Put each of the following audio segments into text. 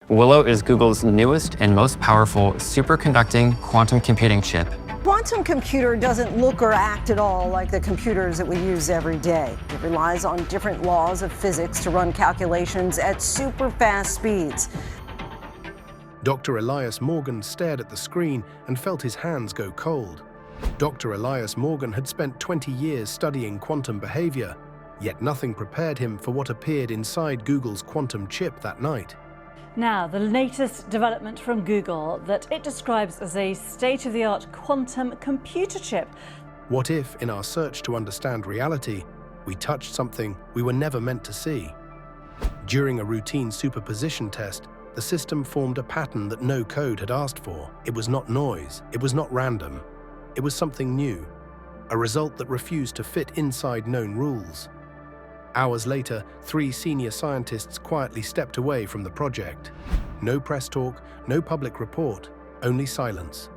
Willow is Google's newest and most powerful superconducting quantum computing chip. Quantum computer doesn't look or act at all like the computers that we use every day. It relies on different laws of physics to run calculations at super fast speeds. Dr. Elias Morgan stared at the screen and felt his hands go cold. Dr. Elias Morgan had spent 20 years studying quantum behavior, yet nothing prepared him for what appeared inside Google's quantum chip that night. Now, the latest development from Google that it describes as a state-of-the-art quantum computer chip. What if, in our search to understand reality, we touched something we were never meant to see? During a routine superposition test, the system formed a pattern that no code had asked for. It was not noise, it was not random. It was something new, a result that refused to fit inside known rules. Hours later, 3 senior scientists quietly stepped away from the project. No press talk, no public report, only silence.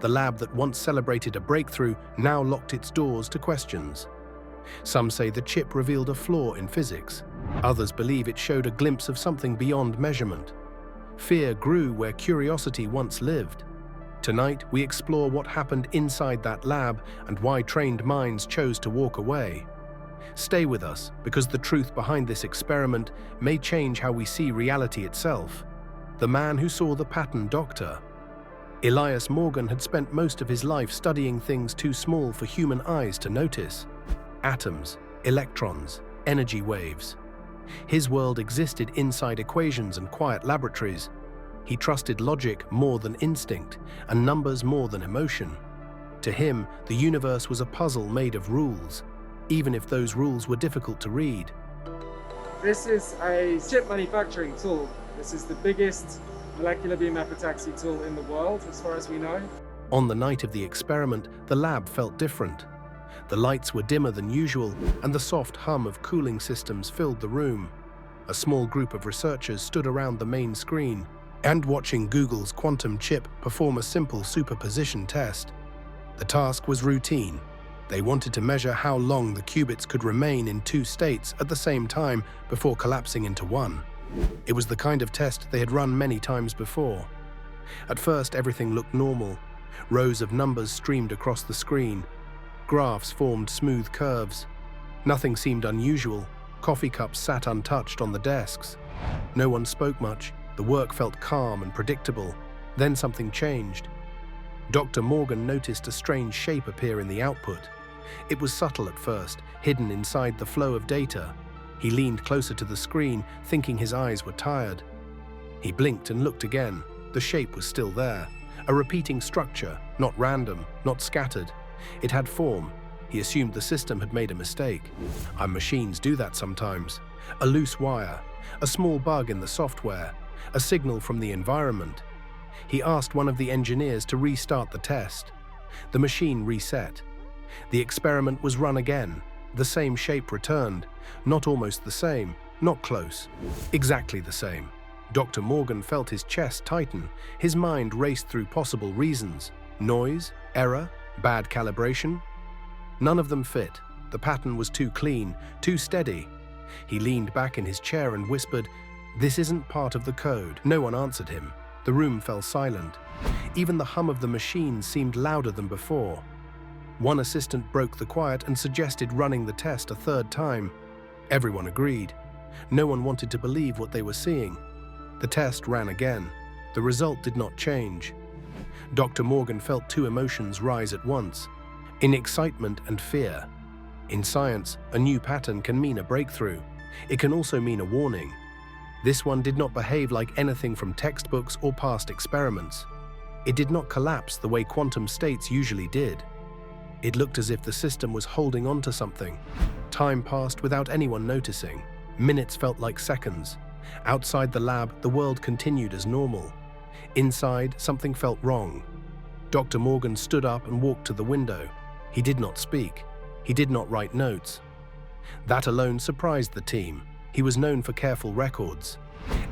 The lab that once celebrated a breakthrough now locked its doors to questions. Some say the chip revealed a flaw in physics. Others believe it showed a glimpse of something beyond measurement. Fear grew where curiosity once lived. Tonight, we explore what happened inside that lab and why trained minds chose to walk away. Stay with us, because the truth behind this experiment may change how we see reality itself. The man who saw the pattern doctor. Elias Morgan had spent most of his life studying things too small for human eyes to notice. Atoms, electrons, energy waves. His world existed inside equations and quiet laboratories. He trusted logic more than instinct, and numbers more than emotion. To him, the universe was a puzzle made of rules, even if those rules were difficult to read. This is a chip manufacturing tool. This is the biggest molecular beam epitaxy tool in the world, as far as we know. On the night of the experiment, the lab felt different. The lights were dimmer than usual, and the soft hum of cooling systems filled the room. A small group of researchers stood around the main screen and watching Google's quantum chip perform a simple superposition test. The task was routine. They wanted to measure how long the qubits could remain in 2 states at the same time before collapsing into one. It was the kind of test they had run many times before. At first, everything looked normal. Rows of numbers streamed across the screen. Graphs formed smooth curves. Nothing seemed unusual. Coffee cups sat untouched on the desks. No one spoke much. The work felt calm and predictable. Then something changed. Dr. Morgan noticed a strange shape appear in the output. It was subtle at first, hidden inside the flow of data. He leaned closer to the screen, thinking his eyes were tired. He blinked and looked again. The shape was still there. A repeating structure, not random, not scattered. It had form. He assumed the system had made a mistake. Our machines do that sometimes. A loose wire, a small bug in the software, a signal from the environment. He asked one of the engineers to restart the test. The machine reset. The experiment was run again. The same shape returned. Not almost the same, not close. Exactly the same. Dr. Morgan felt his chest tighten. His mind raced through possible reasons. Noise, error, bad calibration. None of them fit. The pattern was too clean, too steady. He leaned back in his chair and whispered, "This isn't part of the code." No one answered him. The room fell silent. Even the hum of the machine seemed louder than before. One assistant broke the quiet and suggested running the test a 3rd time. Everyone agreed. No one wanted to believe what they were seeing. The test ran again. The result did not change. Dr. Morgan felt 2 emotions rise at once, in excitement and fear. In science, a new pattern can mean a breakthrough. It can also mean a warning. This one did not behave like anything from textbooks or past experiments. It did not collapse the way quantum states usually did. It looked as if the system was holding on to something. Time passed without anyone noticing. Minutes felt like seconds. Outside the lab, the world continued as normal. Inside, something felt wrong. Dr. Morgan stood up and walked to the window. He did not speak. He did not write notes. That alone surprised the team. He was known for careful records.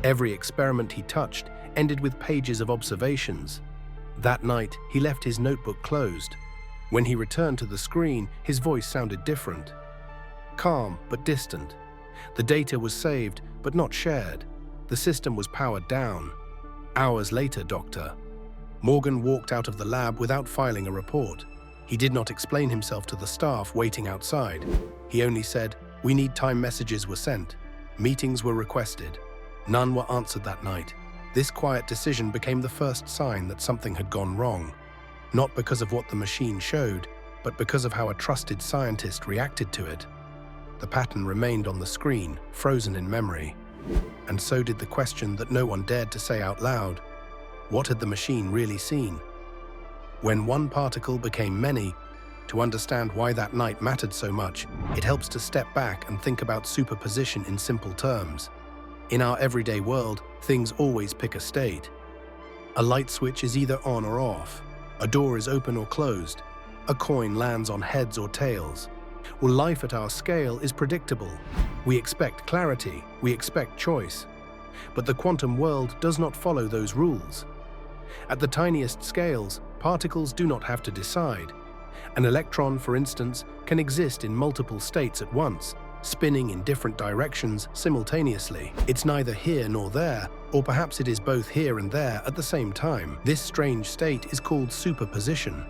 Every experiment he touched ended with pages of observations. That night, he left his notebook closed. When he returned to the screen, his voice sounded different. Calm, but distant. The data was saved, but not shared. The system was powered down. Hours later, Dr. Morgan walked out of the lab without filing a report. He did not explain himself to the staff waiting outside. He only said, "We need time." Messages were sent. Meetings were requested. None were answered that night. This quiet decision became the first sign that something had gone wrong. Not because of what the machine showed, but because of how a trusted scientist reacted to it. The pattern remained on the screen, frozen in memory. And so did the question that no one dared to say out loud. What had the machine really seen? When one particle became many, to understand why that night mattered so much, it helps to step back and think about superposition in simple terms. In our everyday world, things always pick a state. A light switch is either on or off. A door is open or closed. A coin lands on heads or tails. Well, life at our scale is predictable. We expect clarity, we expect choice. But the quantum world does not follow those rules. At the tiniest scales, particles do not have to decide. An electron, for instance, can exist in multiple states at once, spinning in different directions simultaneously. It's neither here nor there, or perhaps it is both here and there at the same time. This strange state is called superposition.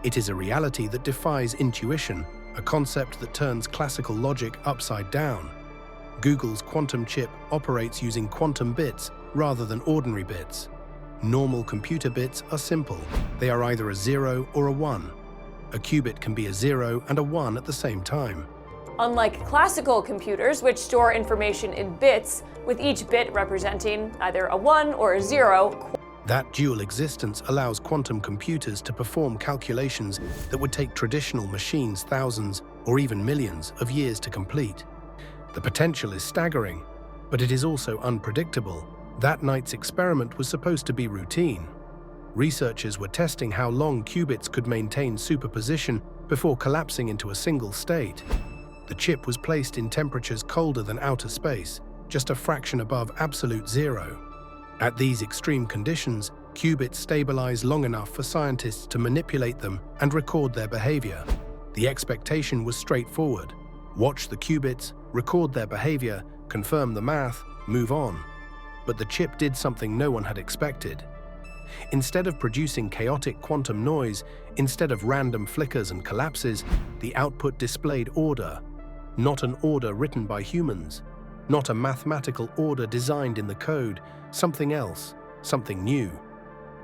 It is a reality that defies intuition, a concept that turns classical logic upside down. Google's quantum chip operates using quantum bits rather than ordinary bits. Normal computer bits are simple. They are either a 0 or a 1. A qubit can be a 0 and a 1 at the same time. Unlike classical computers, which store information in bits, with each bit representing either a 1 or a 0. That dual existence allows quantum computers to perform calculations that would take traditional machines thousands or even millions of years to complete. The potential is staggering, but it is also unpredictable. That night's experiment was supposed to be routine. Researchers were testing how long qubits could maintain superposition before collapsing into a single state. The chip was placed in temperatures colder than outer space, just a fraction above absolute zero. At these extreme conditions, qubits stabilize long enough for scientists to manipulate them and record their behavior. The expectation was straightforward. Watch the qubits, record their behavior, confirm the math, move on. But the chip did something no one had expected. Instead of producing chaotic quantum noise, instead of random flickers and collapses, the output displayed order. Not an order written by humans. Not a mathematical order designed in the code. Something else, something new.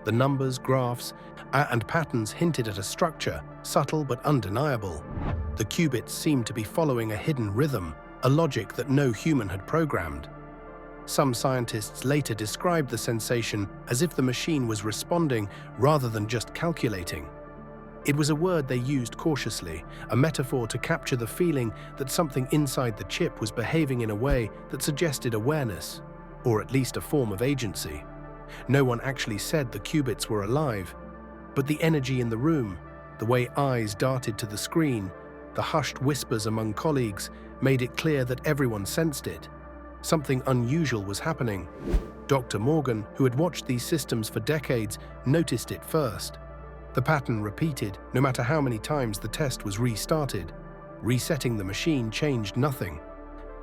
The numbers, graphs, and patterns hinted at a structure, subtle but undeniable. The qubits seemed to be following a hidden rhythm, a logic that no human had programmed. Some scientists later described the sensation as if the machine was responding rather than just calculating. It was a word they used cautiously, a metaphor to capture the feeling that something inside the chip was behaving in a way that suggested awareness, or at least a form of agency. No one actually said the qubits were alive, but the energy in the room, the way eyes darted to the screen, the hushed whispers among colleagues made it clear that everyone sensed it. Something unusual was happening. Dr. Morgan, who had watched these systems for decades, noticed it first. The pattern repeated, no matter how many times the test was restarted. Resetting the machine changed nothing.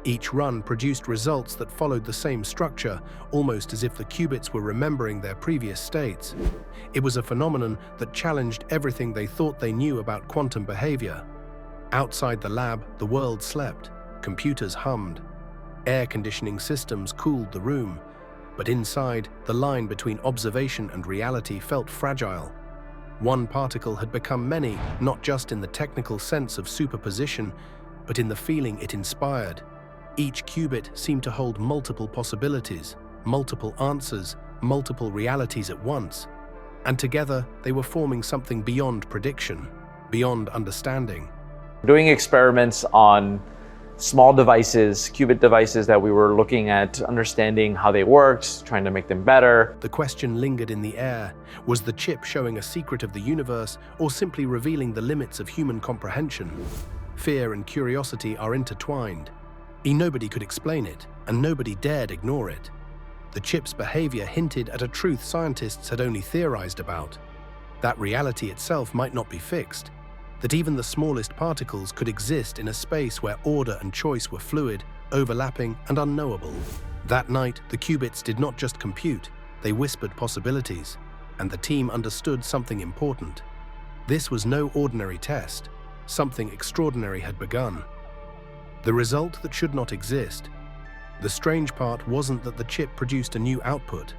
Each run produced results that followed the same structure, almost as if the qubits were remembering their previous states. It was a phenomenon that challenged everything they thought they knew about quantum behavior. Outside the lab, the world slept. Computers hummed. Air conditioning systems cooled the room, but inside, the line between observation and reality felt fragile. One particle had become many, not just in the technical sense of superposition, but in the feeling it inspired. Each qubit seemed to hold multiple possibilities, multiple answers, multiple realities at once. And together, they were forming something beyond prediction, beyond understanding. Doing experiments on small devices, qubit devices that we were looking at, understanding how they worked, trying to make them better. The question lingered in the air. Was the chip showing a secret of the universe or simply revealing the limits of human comprehension? Fear and curiosity are intertwined. Nobody could explain it, and nobody dared ignore it. The chip's behavior hinted at a truth scientists had only theorized about. That reality itself might not be fixed. That even the smallest particles could exist in a space where order and choice were fluid, overlapping, and unknowable. That night, the qubits did not just compute, They whispered possibilities, and the team understood something important. This was no ordinary test. Something extraordinary had begun. The result that should not exist. The strange part wasn't that the chip produced a new output.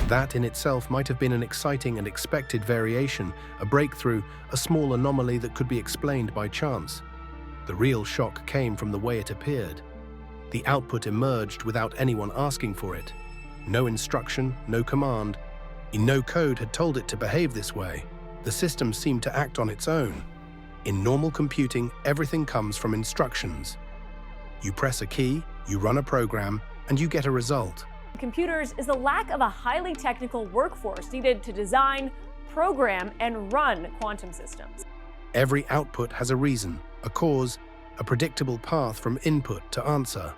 That in itself might have been an exciting and expected variation, a breakthrough, a small anomaly that could be explained by chance. The real shock came from the way it appeared. The output emerged without anyone asking for it. No instruction, no command. No code had told it to behave this way. The system seemed to act on its own. In normal computing, everything comes from instructions. You press a key, you run a program, and you get a result. Computers is the lack of a highly technical workforce needed to design, program, and run quantum systems. Every output has a reason, a cause, a predictable path from input to answer.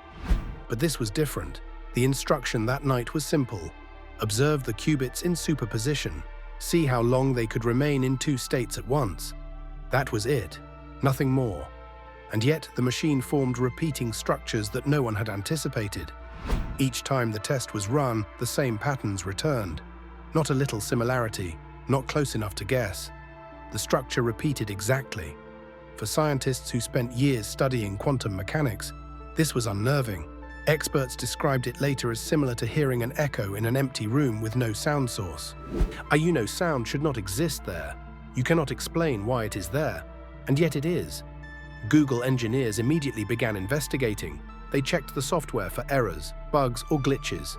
But this was different. The instruction that night was simple. Observe the qubits in superposition. See how long they could remain in two states at once. That was it, nothing more. And yet the machine formed repeating structures that no one had anticipated. Each time the test was run, the same patterns returned. Not a little similarity, not close enough to guess. The structure repeated exactly. For scientists who spent years studying quantum mechanics, this was unnerving. Experts described it later as similar to hearing an echo in an empty room with no sound source. Sound should not exist there. You cannot explain why it is there, and yet it is. Google engineers immediately began investigating. They checked the software for errors, bugs, or glitches.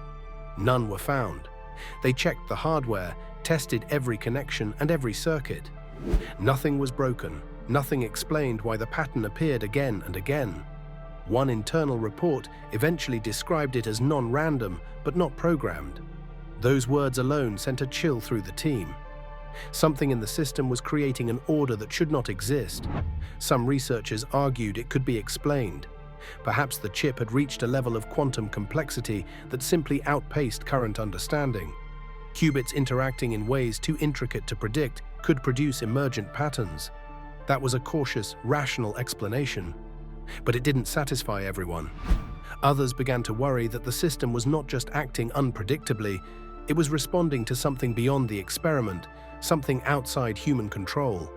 None were found. They checked the hardware, tested every connection and every circuit. Nothing was broken. Nothing explained why the pattern appeared again and again. One internal report eventually described it as non-random, but not programmed. Those words alone sent a chill through the team. Something in the system was creating an order that should not exist. Some researchers argued it could be explained. Perhaps the chip had reached a level of quantum complexity that simply outpaced current understanding. Qubits interacting in ways too intricate to predict could produce emergent patterns. That was a cautious, rational explanation. But it didn't satisfy everyone. Others began to worry that the system was not just acting unpredictably, it was responding to something beyond the experiment, something outside human control.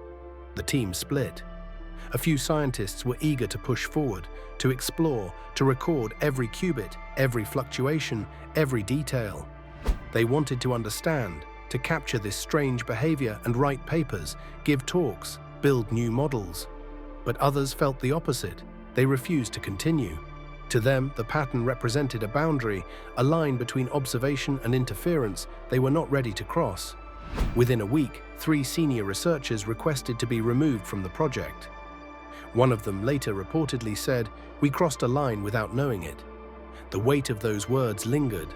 The team split. A few scientists were eager to push forward, to explore, to record every qubit, every fluctuation, every detail. They wanted to understand, to capture this strange behavior and write papers, give talks, build new models. But others felt the opposite. They refused to continue. To them, the pattern represented a boundary, a line between observation and interference they were not ready to cross. Within a week, 3 senior researchers requested to be removed from the project. One of them later reportedly said, "We crossed a line without knowing it." The weight of those words lingered.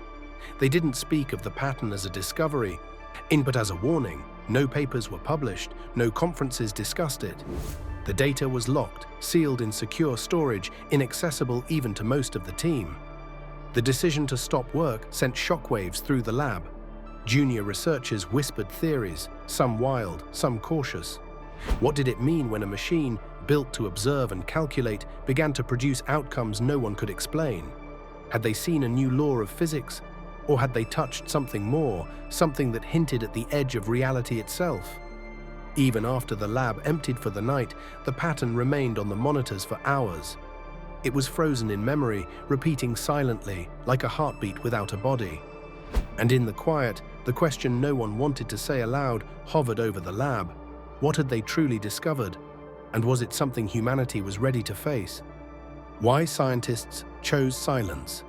They didn't speak of the pattern as a discovery, but as a warning. No papers were published, no conferences discussed it. The data was locked, sealed in secure storage, inaccessible even to most of the team. The decision to stop work sent shockwaves through the lab. Junior researchers whispered theories, some wild, some cautious. What did it mean when a machine, built to observe and calculate, began to produce outcomes no one could explain? Had they seen a new law of physics? Or had they touched something more, something that hinted at the edge of reality itself? Even after the lab emptied for the night, the pattern remained on the monitors for hours. It was frozen in memory, repeating silently, like a heartbeat without a body. And in the quiet, the question no one wanted to say aloud hovered over the lab. What had they truly discovered? And was it something humanity was ready to face? Why scientists chose silence?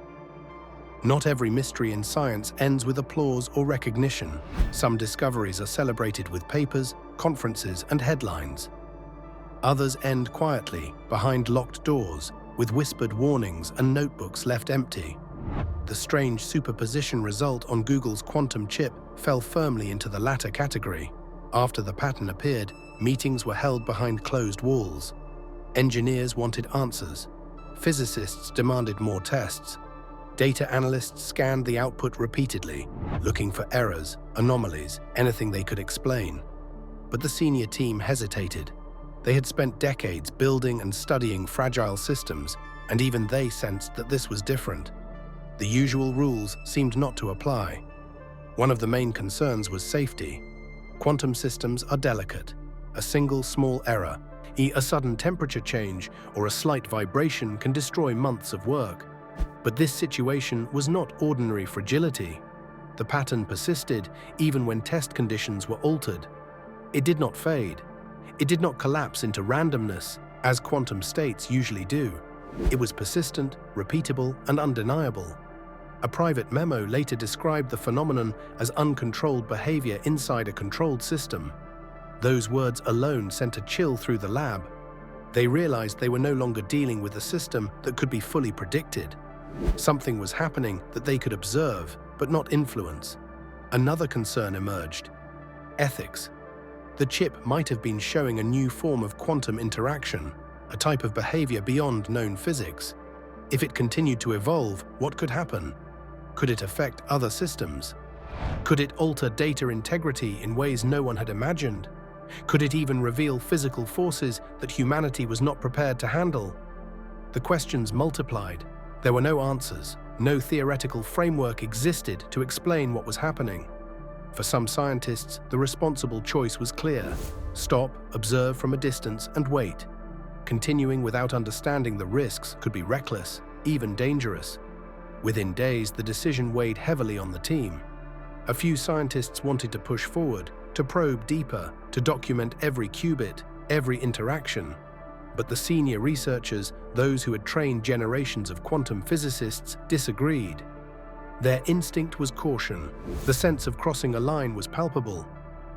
Not every mystery in science ends with applause or recognition. Some discoveries are celebrated with papers, conferences, and headlines. Others end quietly, behind locked doors, with whispered warnings and notebooks left empty. The strange superposition result on Google's quantum chip fell firmly into the latter category. After the pattern appeared, meetings were held behind closed walls. Engineers wanted answers. Physicists demanded more tests. Data analysts scanned the output repeatedly, looking for errors, anomalies, anything they could explain. But the senior team hesitated. They had spent decades building and studying fragile systems, and even they sensed that this was different. The usual rules seemed not to apply. One of the main concerns was safety. Quantum systems are delicate. A single small error, a sudden temperature change, or a slight vibration can destroy months of work. But this situation was not ordinary fragility. The pattern persisted even when test conditions were altered. It did not fade. It did not collapse into randomness, as quantum states usually do. It was persistent, repeatable, and undeniable. A private memo later described the phenomenon as uncontrolled behavior inside a controlled system. Those words alone sent a chill through the lab. They realized they were no longer dealing with a system that could be fully predicted. Something was happening that they could observe, but not influence. Another concern emerged: ethics. The chip might have been showing a new form of quantum interaction, a type of behavior beyond known physics. If it continued to evolve, what could happen? Could it affect other systems? Could it alter data integrity in ways no one had imagined? Could it even reveal physical forces that humanity was not prepared to handle? The questions multiplied. There were no answers. No theoretical framework existed to explain what was happening. For some scientists, the responsible choice was clear: stop, observe from a distance, and wait. Continuing without understanding the risks could be reckless, even dangerous. Within days, the decision weighed heavily on the team. A few scientists wanted to push forward, to probe deeper, to document every qubit, every interaction. But the senior researchers, those who had trained generations of quantum physicists, disagreed. Their instinct was caution. The sense of crossing a line was palpable.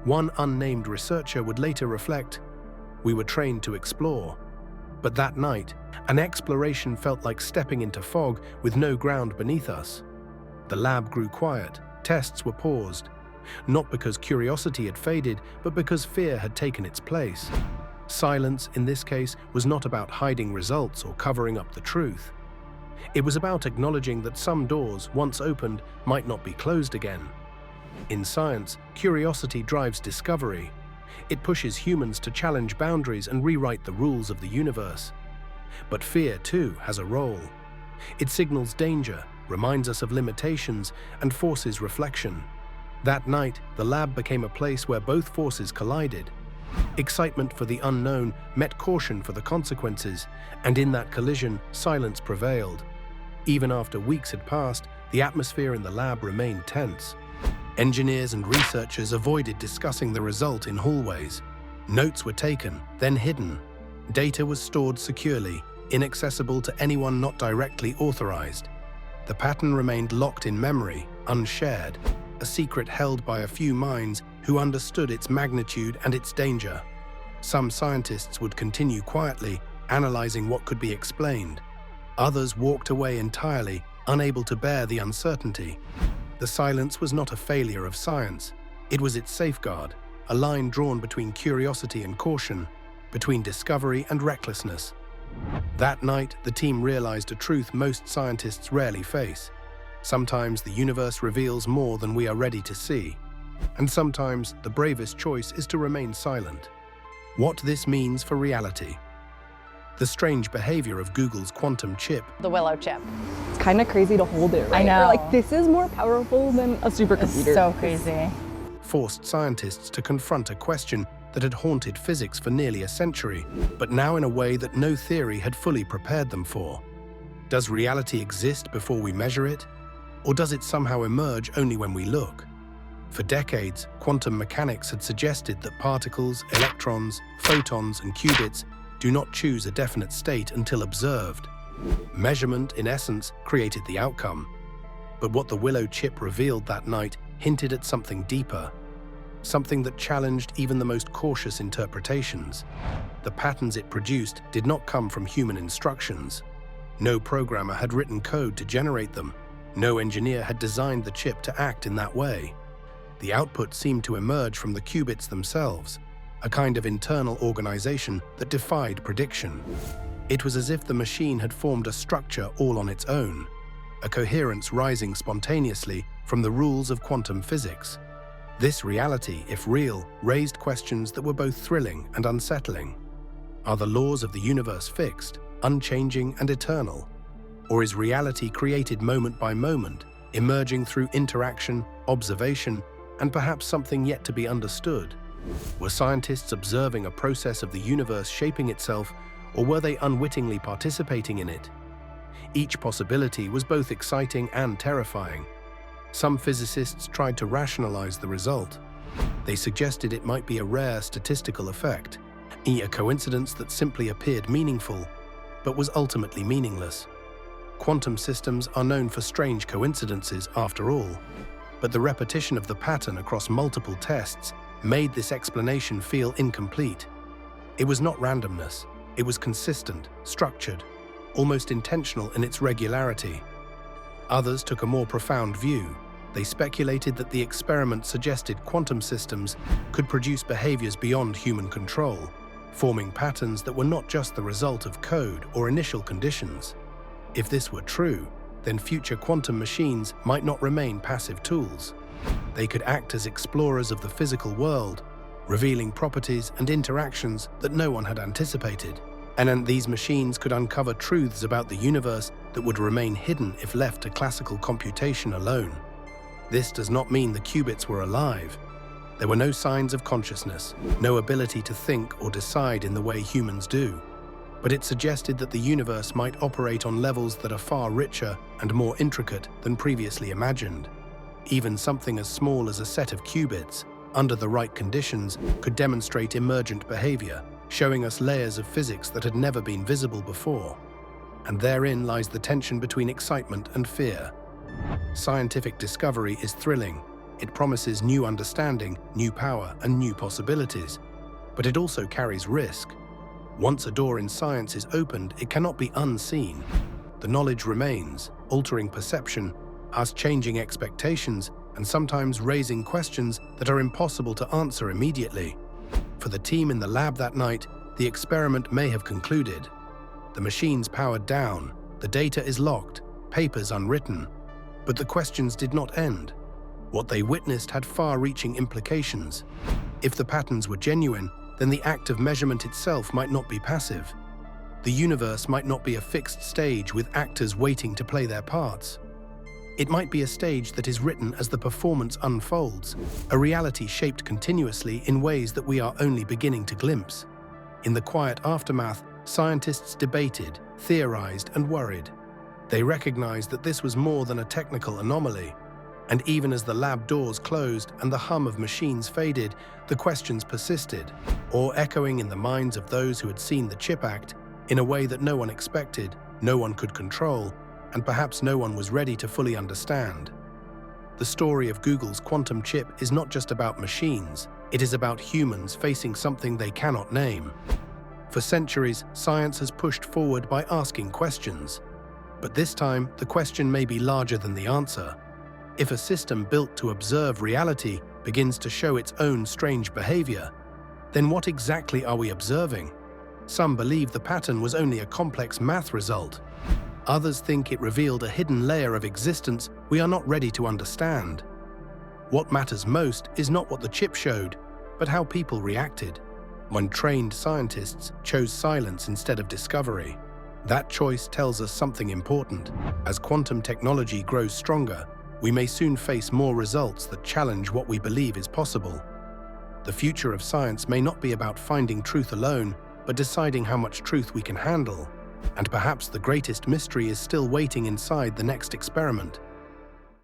One unnamed researcher would later reflect, "We were trained to explore." But that night, an exploration felt like stepping into fog with no ground beneath us. The lab grew quiet. Tests were paused. Not because curiosity had faded, but because fear had taken its place. Silence, in this case, was not about hiding results or covering up the truth. It was about acknowledging that some doors, once opened, might not be closed again. In science, curiosity drives discovery. It pushes humans to challenge boundaries and rewrite the rules of the universe. But fear, too, has a role. It signals danger, reminds us of limitations, and forces reflection. That night, the lab became a place where both forces collided. Excitement for the unknown met caution for the consequences, and in that collision, silence prevailed. Even after weeks had passed, the atmosphere in the lab remained tense. Engineers and researchers avoided discussing the result in hallways. Notes were taken, then hidden. Data was stored securely, inaccessible to anyone not directly authorized. The pattern remained locked in memory, unshared, a secret held by a few minds who understood its magnitude and its danger. Some scientists would continue quietly, analyzing what could be explained. Others walked away entirely, unable to bear the uncertainty. The silence was not a failure of science. It was its safeguard, a line drawn between curiosity and caution, between discovery and recklessness. That night, the team realized a truth most scientists rarely face. Sometimes the universe reveals more than we are ready to see. And sometimes the bravest choice is to remain silent. What this means for reality. The strange behavior of Google's quantum chip. The Willow chip. It's kind of crazy to hold it, right? I know. We're like, this is more powerful than a supercomputer. It's so crazy. Forced scientists to confront a question that had haunted physics for nearly a century, but now in a way that no theory had fully prepared them for. Does reality exist before we measure it? Or does it somehow emerge only when we look? For decades, quantum mechanics had suggested that particles, electrons, photons, and qubits do not choose a definite state until observed. Measurement, in essence, created the outcome. But what the Willow chip revealed that night hinted at something deeper, something that challenged even the most cautious interpretations. The patterns it produced did not come from human instructions. No programmer had written code to generate them. No engineer had designed the chip to act in that way. The output seemed to emerge from the qubits themselves, a kind of internal organization that defied prediction. It was as if the machine had formed a structure all on its own, a coherence rising spontaneously from the rules of quantum physics. This reality, if real, raised questions that were both thrilling and unsettling. Are the laws of the universe fixed, unchanging and eternal? Or is reality created moment by moment, emerging through interaction, observation, and perhaps something yet to be understood. Were scientists observing a process of the universe shaping itself, or were they unwittingly participating in it? Each possibility was both exciting and terrifying. Some physicists tried to rationalize the result. They suggested it might be a rare statistical effect, a coincidence that simply appeared meaningful, but was ultimately meaningless. Quantum systems are known for strange coincidences, after all, but the repetition of the pattern across multiple tests made this explanation feel incomplete. It was not randomness, it was consistent, structured, almost intentional in its regularity. Others took a more profound view. They speculated that the experiment suggested quantum systems could produce behaviors beyond human control, forming patterns that were not just the result of code or initial conditions. If this were true, then future quantum machines might not remain passive tools. They could act as explorers of the physical world, revealing properties and interactions that no one had anticipated. And these machines could uncover truths about the universe that would remain hidden if left to classical computation alone. This does not mean the qubits were alive. There were no signs of consciousness, no ability to think or decide in the way humans do. But it suggested that the universe might operate on levels that are far richer and more intricate than previously imagined. Even something as small as a set of qubits, under the right conditions, could demonstrate emergent behavior, showing us layers of physics that had never been visible before. And therein lies the tension between excitement and fear. Scientific discovery is thrilling. It promises new understanding, new power, and new possibilities. But it also carries risk. Once a door in science is opened, it cannot be unseen. The knowledge remains, altering perception, us changing expectations, and sometimes raising questions that are impossible to answer immediately. For the team in the lab that night, the experiment may have concluded. The machines powered down, the data is locked, papers unwritten. But the questions did not end. What they witnessed had far-reaching implications. If the patterns were genuine, then the act of measurement itself might not be passive. The universe might not be a fixed stage with actors waiting to play their parts. It might be a stage that is written as the performance unfolds, a reality shaped continuously in ways that we are only beginning to glimpse. In the quiet aftermath, scientists debated, theorized, and worried. They recognized that this was more than a technical anomaly. And even as the lab doors closed and the hum of machines faded, the questions persisted, or echoing in the minds of those who had seen the chip act in a way that no one expected, no one could control, and perhaps no one was ready to fully understand. The story of Google's quantum chip is not just about machines, it is about humans facing something they cannot name. For centuries, science has pushed forward by asking questions. But this time, the question may be larger than the answer. If a system built to observe reality begins to show its own strange behavior, then what exactly are we observing? Some believe the pattern was only a complex math result. Others think it revealed a hidden layer of existence we are not ready to understand. What matters most is not what the chip showed, but how people reacted. When trained scientists chose silence instead of discovery, that choice tells us something important. As quantum technology grows stronger, we may soon face more results that challenge what we believe is possible. The future of science may not be about finding truth alone, but deciding how much truth we can handle. And perhaps the greatest mystery is still waiting inside the next experiment.